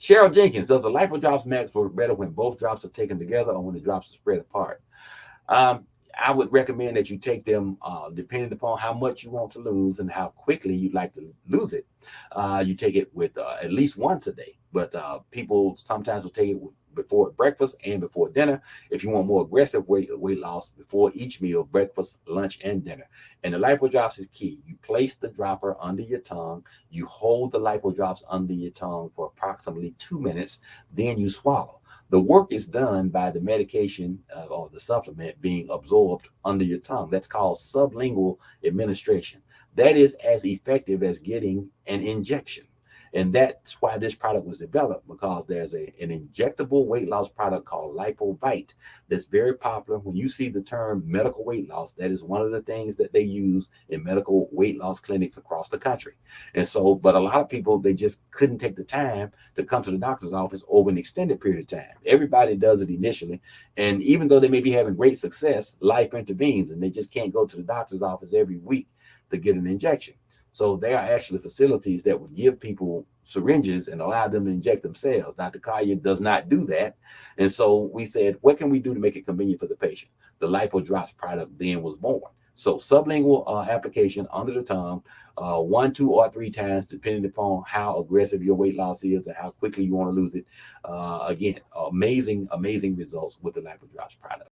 Cheryl Jenkins, does the Lipodrops Max work better when both drops are taken together or when the drops are spread apart? Um, I would recommend that you take them depending upon how much you want to lose and how quickly you'd like to lose it. You take it with at least once a day, but people sometimes will take it before breakfast and before dinner. If you want more aggressive weight loss, before each meal, breakfast, lunch, and dinner. And the Lipodrops is key. You place the dropper under your tongue. You hold the Lipodrops under your tongue for approximately 2 minutes. Then you swallow. The work is done by the medication or the supplement being absorbed under your tongue. That's called sublingual administration. That is as effective as getting an injection. And that's why this product was developed, because there's an injectable weight loss product called Lipovite that's very popular. When you see the term medical weight loss, that is one of the things that they use in medical weight loss clinics across the country. And so, but a lot of people, they just couldn't take the time to come to the doctor's office over an extended period of time. Everybody does it initially. And even though they may be having great success, life intervenes and they just can't go to the doctor's office every week to get an injection. So there are actually facilities that would give people syringes and allow them to inject themselves. Dr. Collier does not do that. And so we said, what can we do to make it convenient for the patient? The Lipodrops product then was born. So sublingual application under the tongue, 1, 2, or 3 times, depending upon how aggressive your weight loss is and how quickly you want to lose it. Again, amazing results with the Lipodrops product.